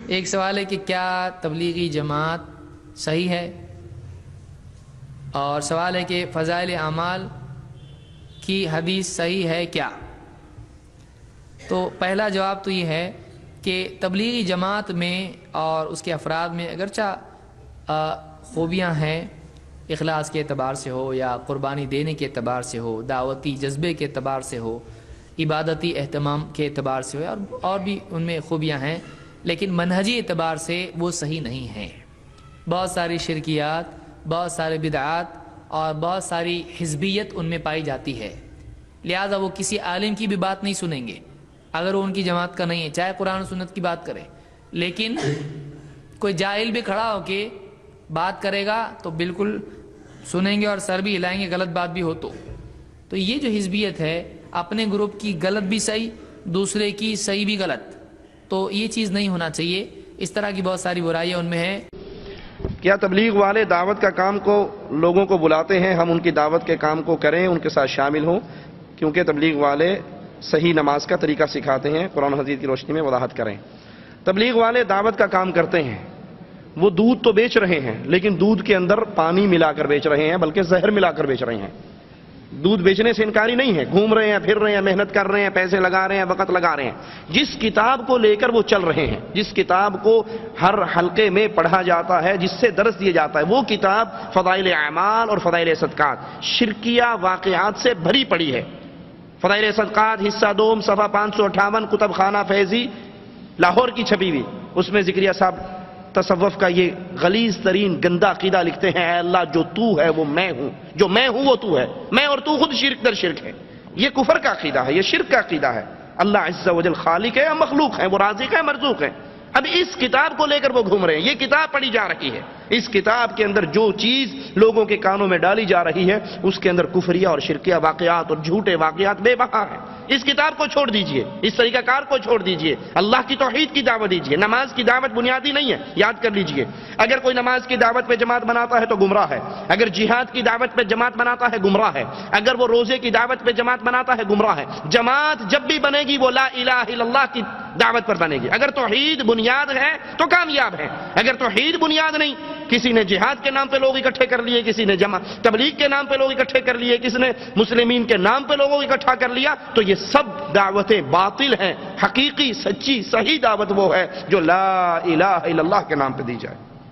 ایک سوال ہے کہ کیا تبلیغی جماعت صحیح ہے، اور سوال ہے کہ فضائل اعمال کی حدیث صحیح ہے کیا؟ تو پہلا جواب تو یہ ہے کہ تبلیغی جماعت میں اور اس کے افراد میں اگرچہ خوبیاں ہیں، اخلاص کے اعتبار سے ہو یا قربانی دینے کے اعتبار سے ہو، دعوتی جذبے کے اعتبار سے ہو، عبادتی اہتمام کے اعتبار سے ہو، اور بھی ان میں خوبیاں ہیں، لیکن منہجی اعتبار سے وہ صحیح نہیں ہیں۔ بہت ساری شرکیات، بہت سارے بدعات اور بہت ساری حزبیت ان میں پائی جاتی ہے، لہذا وہ کسی عالم کی بھی بات نہیں سنیں گے اگر وہ ان کی جماعت کا نہیں ہے، چاہے قرآن و سنت کی بات کرے۔ لیکن کوئی جاہل بھی کھڑا ہو کے بات کرے گا تو بالکل سنیں گے اور سر بھی ہلائیں گے، غلط بات بھی ہو تو یہ جو حزبیت ہے، اپنے گروپ کی غلط بھی صحیح، دوسرے کی صحیح بھی غلط، تو یہ چیز نہیں ہونا چاہیے۔ اس طرح کی بہت ساری برائیاں ان میں ہیں۔ کیا تبلیغ والے دعوت کا کام کو لوگوں کو بلاتے ہیں، ہم ان کی دعوت کے کام کو کریں، ان کے ساتھ شامل ہوں؟ کیونکہ تبلیغ والے صحیح نماز کا طریقہ سکھاتے ہیں، قرآن و حدیث کی روشنی میں وضاحت کریں۔ تبلیغ والے دعوت کا کام کرتے ہیں، وہ دودھ تو بیچ رہے ہیں لیکن دودھ کے اندر پانی ملا کر بیچ رہے ہیں، بلکہ زہر ملا کر بیچ رہے ہیں۔ دودھ بیچنے سے انکاری نہیں ہے، گھوم رہے ہیں، پھر رہے ہیں، محنت کر رہے ہیں، پیسے لگا رہے ہیں، وقت لگا رہے ہیں۔ جس کتاب کو لے کر وہ چل رہے ہیں، جس کتاب کو ہر حلقے میں پڑھا جاتا ہے، جس سے درس دیا جاتا ہے، وہ کتاب فضائل اعمال اور فضائل صدقات، شرکیہ واقعات سے بھری پڑی ہے۔ فضائل صدقات حصہ دوم صفحہ 558، کتب خانہ فیضی لاہور کی چھپی ہوئی، اس میں ذکریہ صاحب تصوف کا یہ غلیظ ترین گندا عقیدہ لکھتے ہیں: اے اللہ، جو تو ہے وہ میں ہوں، جو میں ہوں وہ تو ہے، میں اور تو خود شرک در شرک ہے۔ یہ کفر کا عقیدہ ہے، یہ شرک کا عقیدہ ہے۔ اللہ عز و جل خالق ہے یا مخلوق ہے، وہ رازق ہے مرزوق ہے۔ اب اس کتاب کو لے کر وہ گھوم رہے ہیں، یہ کتاب پڑھی جا رہی ہے، اس کتاب کے اندر جو چیز لوگوں کے کانوں میں ڈالی جا رہی ہے اس کے اندر کفریہ اور شرکیہ واقعات اور جھوٹے واقعات بے بہا ہیں۔ اس کتاب کو چھوڑ دیجئے، اس طریقہ کار کو چھوڑ دیجئے، اللہ کی توحید کی دعوت دیجئے۔ نماز کی دعوت بنیادی نہیں ہے، یاد کر لیجئے۔ اگر کوئی نماز کی دعوت پہ جماعت بناتا ہے تو گمراہ ہے، اگر جہاد کی دعوت پہ جماعت بناتا ہے گمراہ ہے، اگر وہ روزے کی دعوت پہ جماعت بناتا ہے گمراہ ہے۔ جماعت جب بھی بنے گی وہ لا الہ الا اللہ کی دعوت پر بنے گی۔ اگر توحید بنیاد ہے تو کامیاب ہے، اگر توحید بنیاد نہیں، کسی نے جہاد کے نام پہ لوگ اکٹھے کر لیے، کسی نے تبلیغ کے نام پہ لوگ اکٹھے کر لیے، کسی نے مسلمین کے نام پہ لوگوں اکٹھا کر لیا، تو یہ سب دعوتیں باطل ہیں۔ حقیقی سچی صحیح دعوت وہ ہے جو لا الہ الا اللہ کے نام پہ دی جائے۔